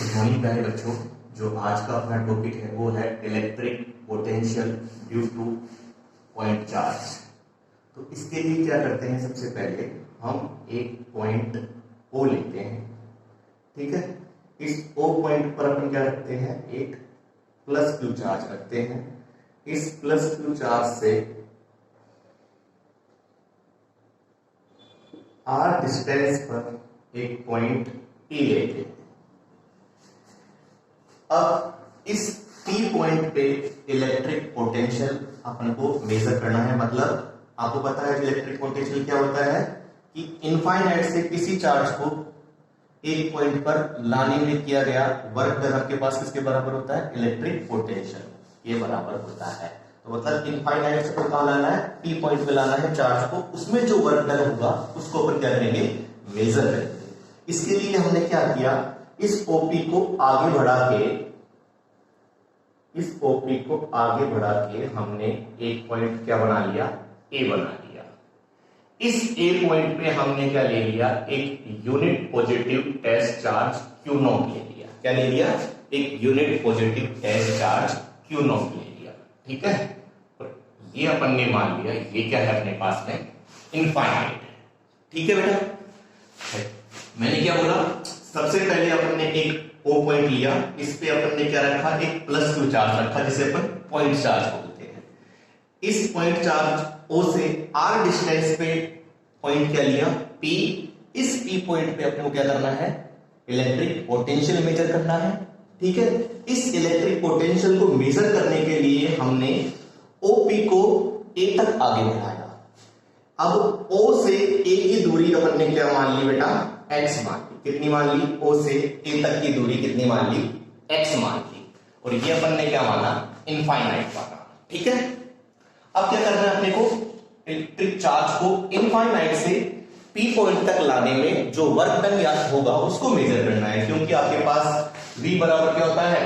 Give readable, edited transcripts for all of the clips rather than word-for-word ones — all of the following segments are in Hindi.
गुड मॉर्निंग प्यारे बच्चों। जो आज का अपना टॉपिक है वो है electric potential due two point charge. तो इसके लिए क्या करते हैं, सबसे पहले हम एक पॉइंट O लेते हैं, ठीक है। इस O पॉइंट पर अपन क्या रखते हैं, एक प्लस Q चार्ज रखते हैं। इस प्लस Q चार्ज से R डिस्टेंस पर एक पॉइंट P लेते हैं। अब इस P पॉइंट पे इलेक्ट्रिक पोटेंशियल अपन को मेजर करना है। मतलब आपको पता है इलेक्ट्रिक पोटेंशियल क्या होता है कि इनफाइनाइट से किसी चार्ज को एक पॉइंट पर लाने में किया गया वर्क डन आपके पास किसके बराबर होता है, इलेक्ट्रिक पोटेंशियल ये बराबर होता है। तो मतलब इनफाइनाइट से कहां लाना है, P पॉइंट पे लाना है चार्ज को, उसमें जो वर्क डन होगा उसको अपन क्या करेंगे, मेजर करेंगे। इसके लिए हमने क्या किया, इस OP को आगे बढ़ा के हमने एक पॉइंट क्या बना लिया, A बना लिया। इस A पॉइंट पे हमने क्या ले लिया, एक unit positive test charge Q0 ले लिया। क्या ले लिया, एक unit positive test charge Q0 ले लिया, ठीक है। और ये अपन ने मान लिया ये क्या है अपने पास में, इनफाइनाइट, ठीक है बेटा। मैंने क्या बोला, सबसे पहले अपन ने एक O पॉइंट लिया, इस पे अपन ने क्या रखा, एक प्लस Q चार्ज रखा जिसे अपन पॉइंट चार्ज बोलते हैं। इस पॉइंट चार्ज O से R डिस्टेंस पे पॉइंट क्या लिया, P। इस P पॉइंट पे अपने को क्या करना है, इलेक्ट्रिक पोटेंशियल मेजर करना है, ठीक है। इस इलेक्ट्रिक पोटेंशियल को मेजर करने के लिए हमने OP को A तक आगे बढ़ाया। अब O से A की दूरी अपन ने क्या मान ली बेटा, x मान ली। कितनी मान ली, O से A तक की दूरी कितनी मान ली, x मान ली। और ये अपन ने क्या माना, इनफाइनाइट माना, ठीक है। अब क्या करना है अपने को, इलेक्ट्रिक चार्ज को इनफाइनाइट से P पॉइंट तक लाने में जो वर्क डन या होगा उसको मेजर करना है। क्योंकि आपके पास V बराबर क्या होता है,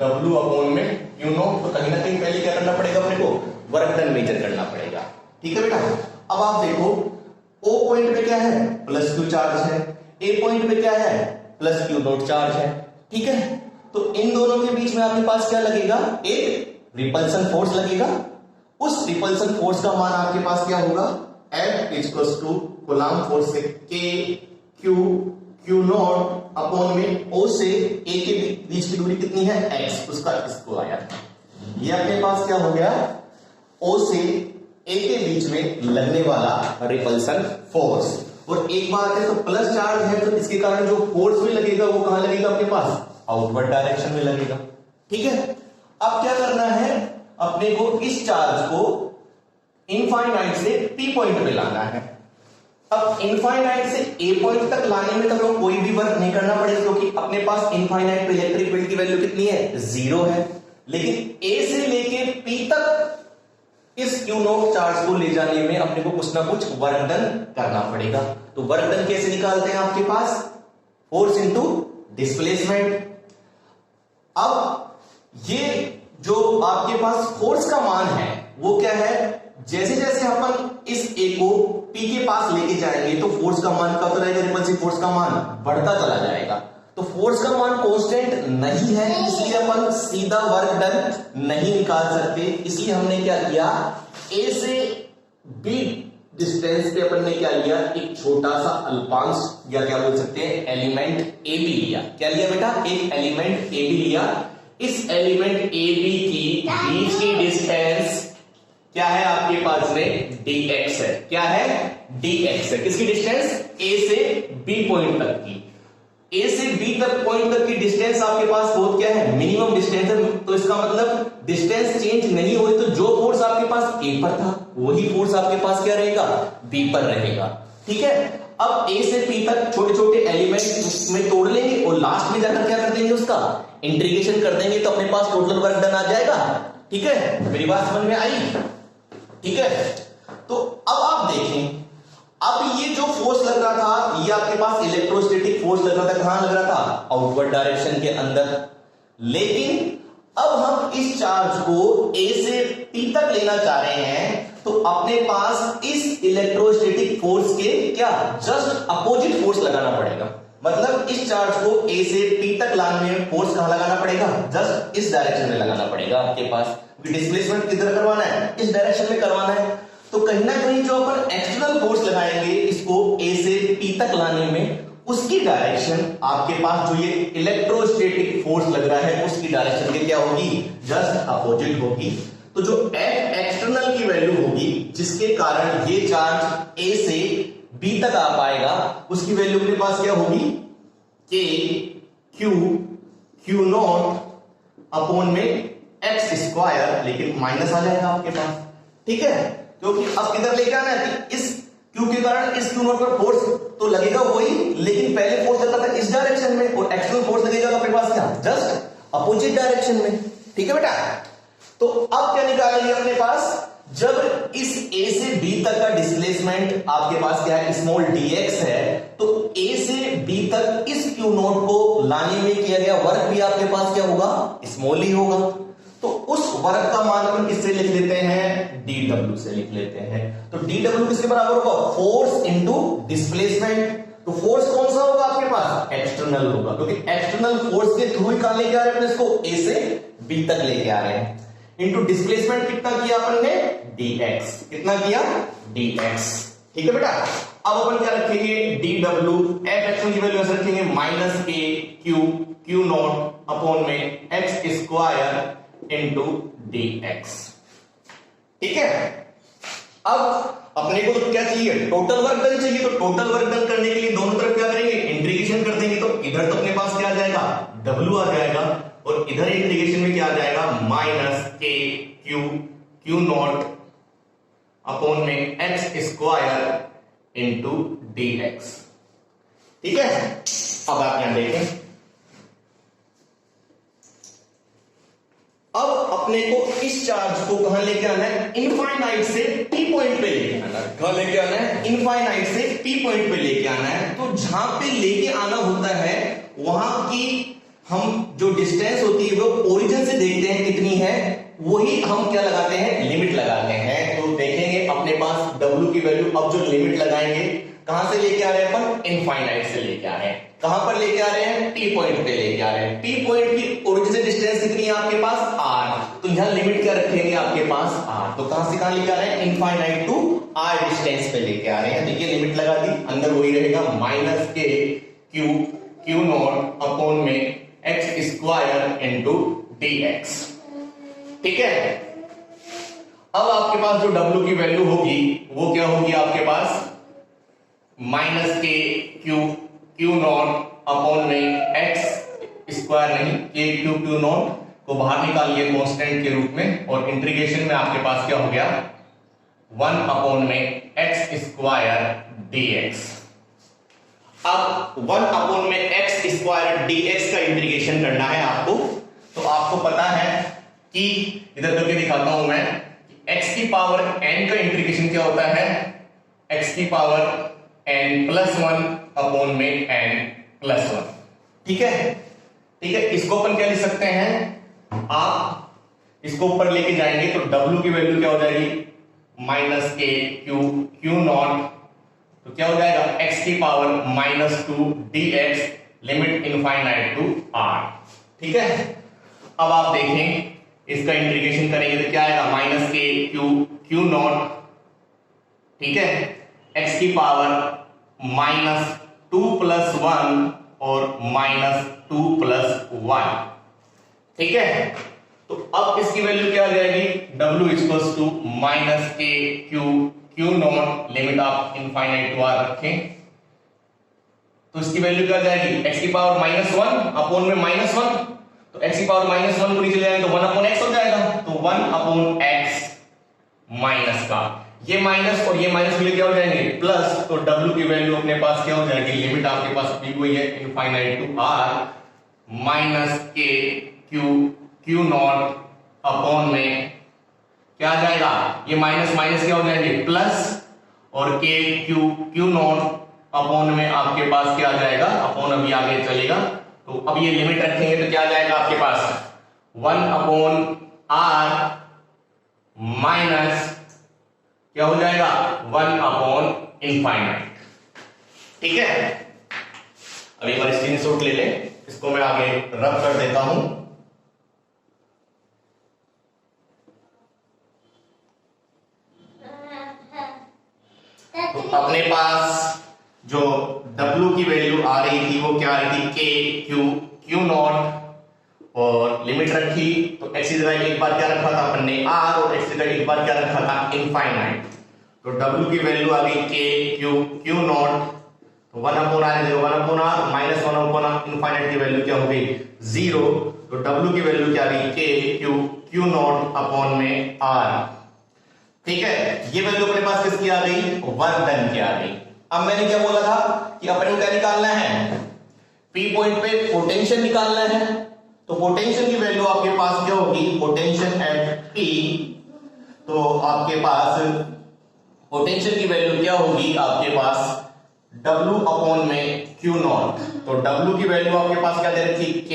W अपॉन में Q0। तो कहीं ना कहीं पहले क्या करना पड़ेगा अपने को, वर्क डन मेजर करना पड़ेगा, ठीक है बेटा। अब आप देखो O पॉइंट पे क्या है, प्लस Q चार्ज है, A पॉइंट पे क्या है, प्लस Q0 चार्ज है, ठीक है। तो इन दोनों के बीच में आपके पास क्या लगेगा, एक रिपल्सन फोर्स लगेगा। उस रिपल्सन फोर्स का मान आपके पास क्या होगा, F equals to Coulomb force से K Q0 अपॉन में O से A के बीच की दूरी कितनी है, x, उसका इसको आया। ये आपके पास क्या हो गया, O से A के बीच में लगने वाला रिपल्सन फोर्स। और एक बात है, तो प्लस चार्ज है तो इसके कारण जो फोर्स भी लगेगा वो कहां लगेगा अपने पास, आउटवर्ड डायरेक्शन में लगेगा, ठीक है। अब क्या करना है, अपने को इस चार्ज को इनफाइनाइट से P पॉइंट पे लाना है। अब इनफाइनाइट से A पॉइंट तक लाने में तो कोई भी वर्क नहीं करना पड़ेगा, क्योंकि अपने पास इनफाइनाइट पे इलेक्ट्रिक फील्ड की वैल्यू कितनी है, 0 है। लेकिन A से लेके P तक इस Q0 चार्ज को ले जाने में अपने को कुछ ना कुछ वर्क डन करना पड़ेगा। तो वर्क डन कैसे निकालते हैं, आपके पास फोर्स इनटू डिस्प्लेसमेंट। अब ये जो आपके पास फोर्स का मान है वो क्या है, जैसे जैसे अपन इस A को P के पास लेके जाएंगे तो फोर्स का मान क्या रहेगा, रिपल्सिव फोर्स का मान बढ़ता चला जाएगा। तो फोर्स का मान कांस्टेंट नहीं है, इसलिए अपन सीधा वर्क डन नहीं निकाल सकते। इसलिए हमने क्या किया, A से B डिस्टेंस पे अपन ने क्या लिया, एक छोटा सा अल्पांश या क्या बोल सकते हैं एलिमेंट AB लिया। क्या लिया बेटा, एक एलिमेंट AB लिया। इस एलिमेंट AB की बीच की डिस्टेंस क्या है आपके पास में, dx है। क्या है, dx है। किसकी डिस्टेंस, A से B पॉइंट तक की। A से B तक पॉइंट तक की डिस्टेंस आपके पास बहुत क्या है, मिनिमम डिस्टेंस है। तो इसका मतलब डिस्टेंस चेंज नहीं हुई तो जो फोर्स आपके पास A पर था वही फोर्स आपके पास क्या रहेगा, B पर रहेगा, ठीक है। अब A से P तक छोटे छोटे एलिमेंट में तोड़ लेंगे और लास्ट में जाकर क्या कर देंगे, उसका इंटीग्रेशन कर देंगे तो अपने पास टोटल वर्क डन आ जाएगा, ठीक है। मेरी बात समझ में आई, ठीक है। तो अब आप देखें, अब ये जो फोर्स लग रहा था ये आपके पास इलेक्ट्रोस्टैटिक फोर्स लग रहा था, कहां लग रहा था, आउटवर्ड डायरेक्शन के अंदर। लेकिन अब हम इस चार्ज को A से P तक लेना चाह रहे हैं तो अपने पास इस इलेक्ट्रोस्टैटिक फोर्स के क्या जस्ट अपोजिट फोर्स लगाना पड़ेगा। मतलब इस इस चार्ज को ए से पी तक लाने में फोर्स कहां लगाना पड़ेगा? जस्ट इस डायरेक्शन में लगाना पड़ेगा आपके पास, क्योंकि डिस्प्लेसमेंट किधर करवाना है? इस डायरेक्शन में करवाना है। तो कहीं ना कहीं जो अपन एक्सटर्नल फोर्स लगाएंगे इसको ए से पी तक लाने में, उसकी डायरेक्शन आपके पास जो ये इलेक्ट्रोस्टैटिक फोर्स लग रहा है उसकी डायरेक्शन के क्या होगी? जस्ट अपोजिट होगी। तो जो एफ एक्सटर्नल की वैल्यू होगी जिसके कारण ये चार्ज ए से बी तक आ पाएगा, उसकी वैल्यू अपने पास क्या होगी? के क्यू नॉट अपॉन में एक्स स्क्वायर, लेकिन माइनस आ जाएगा आपके पास, ठीक है? क्योंकि अब किधर लेके आना है कि इस क्यू के कारण इस क्यू नॉट पर फोर्स तो लगेगा वही, लेकिन पहले फोर्स लगा था इस डायरेक्शन में और एक्सटर्नल फोर्स लगेगा अपने पास क्या? जस्ट अपोजिट डायरेक्शन में, ठीक है बेटा? तो अब क्या निकालेंगे अपने पास? जब इस ए से बी तक का डिस्प्लेसमेंट आपके पास क्या है? स्मॉल dx है, तो ए से बी तक इस क्यू नॉट को लाने में किया गया वर्क भी आपके पास क्या होगा? स्मॉल ही होगा। तो उस वर्क का मान अपन किससे लिख लेते हैं? dw से लिख लेते हैं। तो dw किसके बराबर होगा? Force into displacement. तो फोर्स कौन सा होगा आपके पास? एक्सटर्नल होगा, क्योंकि एक्सटर्नल फोर्स के थ्रू ही कहां लेके आ रहे हैं अपने इसको? ए से बी तक लेके आ रहे हैं। इंटू डिस्प्लेसमेंट कितना किया अपन ने? dx। कितना किया? dx, ठीक है बेटा? अब अपन क्या रखेंगे? dw f एक्शन की वैल्यू ऐसे रखेंगे माइनस के क्यू नॉट अपॉन में एक्स स्क्वायर इंटू dx, ठीक है? अब अपने को तो क्या चाहिए? टोटल वर्क डन चाहिए। तो टोटल वर्क डन करने के लिए दोनों तरफ क्या करेंगे? इंटीग्रेशन कर देंगे। तो इधर तो अपने पास क्या आ जाएगा? w आ जाएगा, और इधर इंटीग्रेशन में क्या आ जाएगा? माइनस के क्यू नॉट अपॉन में एक्स स्क्वायर इंटू dx, ठीक है? अब आप यहां देखें, अब अपने को इस चार्ज को कहां लेके आना है? इनफाइनाइट से पी पॉइंट पे लेके आना है। कहां लेके आना है? इनफाइनाइट से पी पॉइंट पे लेके आना है। तो जहां पे लेके आना होता है वहां की हम जो डिस्टेंस होती है वो ओरिजिन से देखते हैं कितनी है, वही हम क्या लगाते हैं? लिमिट लगाते हैं। तो देखेंगे अपने पास w की वैल्यू, अब जो लिमिट लगाएंगे कहां से लेके आ रहे हैं अपन? इनफाइनाइट से लेके आ रहे हैं। कहां पर लेके आ रहे हैं? टी पॉइंट पे लेके आ रहे हैं। टी पॉइंट की ओरिजिन से डिस्टेंस कितनी है आपके पास? r। तो यहां लिमिट क्या रखेंगे आपके पास? r। तो कहां से कहां लेके आ रहे हैं? इनफाइनाइट टू r डिस्टेंस पे लेके आ रहे हैं। देखिए लिमिट लगा दी, अंदर वही रहेगा माइनस के क्यू नॉट अपॉन में एक्स स्क्वायर इंटू dx, ठीक है? अब आपके पास जो w की वैल्यू होगी वो क्या होगी आपके पास? माइनस के क्यू नॉट अपॉन में एक्स स्क्वायर, नहीं के क्यू नॉट को बाहर निकालिए कांस्टेंट के रूप में, और इंटीग्रेशन में आपके पास क्या हो गया? 1 अपॉन में एक्स स्क्वायर dx। अब 1 अपॉन में एक्स स्क्वायर dx का इंटीग्रेशन करना है आपको। तो आपको पता है कि इधर करके दिखाता हूं मैं, x की पावर n का इंटीग्रेशन क्या होता है? x की पावर n प्लस 1 अपॉन में n प्लस 1, ठीक है? ठीक है, इसको अपन क्या लिख सकते हैं? आप इसको ऊपर लेके जाएंगे तो w की वैल्यू क्या हो जाएगी? माइनस के क्यू नॉट, तो क्या हो जाएगा? x की power -2 dx limit infinite to r, ठीक है? अब आप देखें इसका इंटीग्रेशन करेंगे तो क्या आएगा? माइनस के क्यू नॉट, ठीक है, x की पावर -2 प्लस 1 और -2 प्लस 1, ठीक है? तो अब इसकी वैल्यू क्या आ जाएगी? w इक्वल्स टू माइनस के क्यू नॉट लिमिट आप इनफाइनाइट टू r रखें, तो इसकी वैल्यू क्या आ जाएगी? x की पावर -1 अपॉन में -1, तो x की पावर -1 को नीचे ले आएंगे तो 1 अपॉन x हो जाएगा। तो 1 अपॉन x माइनस का ये माइनस और ये माइनस मिले क्या हो जाएंगे? प्लस। तो w की वैल्यू अपने पास क्या हो जाएगी? लिमिट आपके पास दी हुई है इनफाइनाइट टू r माइनस के क्यू नॉट अपॉन में क्या आ जाएगा? ये माइनस माइनस क्या हो जाएंगे? प्लस, और के क्यू नॉट अपॉन में आपके पास क्या आ जाएगा? अपॉन अभी आगे चलेगा, तो अब ये लिमिट रखेंगे तो क्या आ जाएगा आपके पास? 1 अपॉन r माइनस क्या हो जाएगा? 1 अपॉन इनफाइनाइट, ठीक है? अब एक बार स्क्रीनशॉट ले ले, इसको मैं आगे रब कर देता हूं। तो अपने पास जो W की वैल्यू आ रही थी वो क्या आ रही थी, K Q नॉट, और लिमिट रखी तो x की जगह एक बार क्या रखा था अपन ने r, और x की जगह एक बार क्या रखा था इनफाइनाइट। तो W की वैल्यू आ गई K Q नॉट, तो 1 upon r 0, 1 upon r minus 1 upon infinite की वैल्यू क्या हो गई 0। तो W की वैल्यू क्या आ गई K Q नॉट अपॉन में r। ठीक है, ये वैल्यू अपने पास किसकी आ गई, 1 धन की आ गई। अब मैंने क्या बोला था कि अपन को क्या निकालना है, P पॉइंट पे पोटेंशियल निकालना है। तो पोटेंशियल की वैल्यू आपके पास क्या होगी, पोटेंशियल एट P, तो आपके पास पोटेंशियल की वैल्यू क्या होगी आपके पास W अपॉन में Q नॉट। तो W की वैल्यू आपके पास क्या दे रखी, K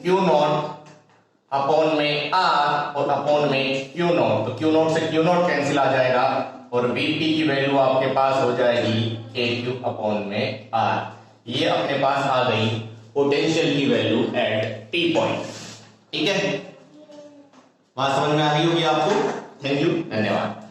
Q नॉट अपॉन में R और अपॉन में Q नॉट। तो Q नॉट से Q नॉट कैंसिल आ जाएगा और Vp की वैल्यू आपके पास हो जाएगी KQ अपॉन में R। ये अपने पास आ गई पोटेंशियल की वैल्यू एट T पॉइंट। ठीक है, बात समझ में आ गई होगी आपको। थैंक यू, धन्यवाद।